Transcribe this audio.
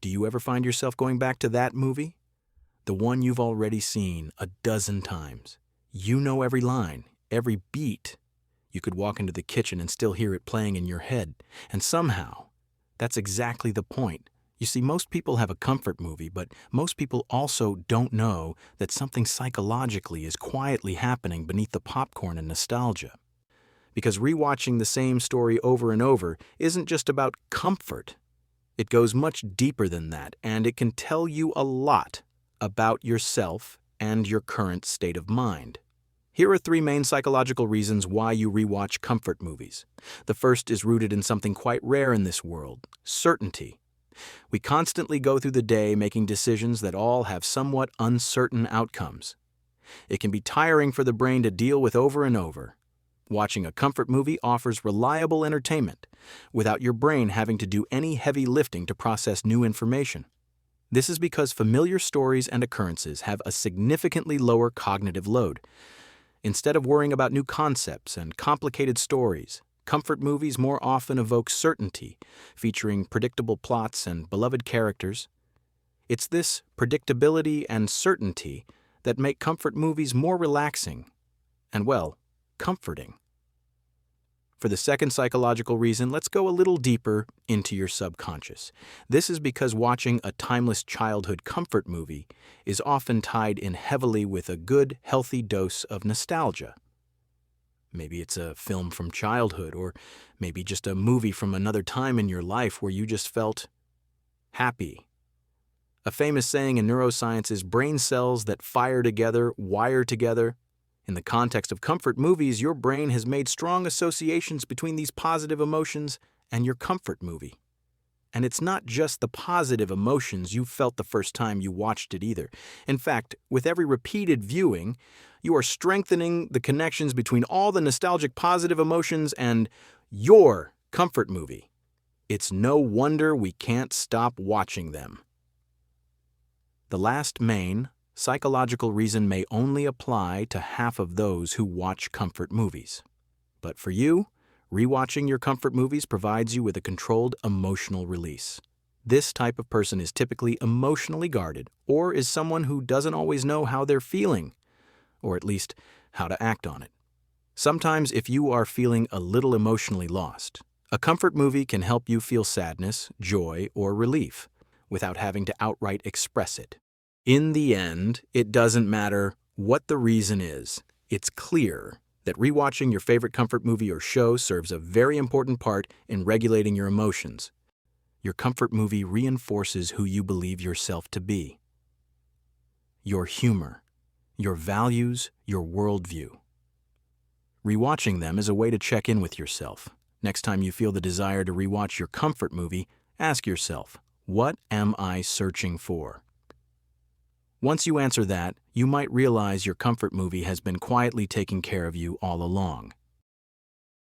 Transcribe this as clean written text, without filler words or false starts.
Do you ever find yourself going back to that movie? The one you've already seen a dozen times. You know every line, every beat. You could walk into the kitchen and still hear it playing in your head. And somehow, that's exactly the point. You see, most people have a comfort movie, but most people also don't know that something psychologically is quietly happening beneath the popcorn and nostalgia. Because rewatching the same story over and over isn't just about comfort. It goes much deeper than that, and it can tell you a lot about yourself and your current state of mind. Here are 3 main psychological reasons why you rewatch comfort movies. The first is rooted in something quite rare in this world: certainty. We constantly go through the day making decisions that all have somewhat uncertain outcomes. It can be tiring for the brain to deal with over and over. Watching a comfort movie offers reliable entertainment without your brain having to do any heavy lifting to process new information. This is because familiar stories and occurrences have a significantly lower cognitive load. Instead of worrying about new concepts and complicated stories, comfort movies more often evoke certainty, featuring predictable plots and beloved characters. It's this predictability and certainty that make comfort movies more relaxing and, well, comforting. For the second psychological reason, let's go a little deeper into your subconscious. This is because watching a timeless childhood comfort movie is often tied in heavily with a good, healthy dose of nostalgia. Maybe it's a film from childhood, or maybe just a movie from another time in your life where you just felt happy. A famous saying in neuroscience is brain cells that fire together, wire together. In the context of comfort movies, your brain has made strong associations between these positive emotions and your comfort movie. And it's not just the positive emotions you felt the first time you watched it either. In fact, with every repeated viewing, you are strengthening the connections between all the nostalgic positive emotions and your comfort movie. It's no wonder we can't stop watching them. The last main psychological reason may only apply to half of those who watch comfort movies. But for you, rewatching your comfort movies provides you with a controlled emotional release. This type of person is typically emotionally guarded, or is someone who doesn't always know how they're feeling, or at least how to act on it. Sometimes, if you are feeling a little emotionally lost, a comfort movie can help you feel sadness, joy, or relief without having to outright express it. In the end, it doesn't matter what the reason is. It's clear that rewatching your favorite comfort movie or show serves a very important part in regulating your emotions. Your comfort movie reinforces who you believe yourself to be. Your humor, your values, your worldview. Rewatching them is a way to check in with yourself. Next time you feel the desire to rewatch your comfort movie, ask yourself, what am I searching for? Once you answer that, you might realize your comfort movie has been quietly taking care of you all along.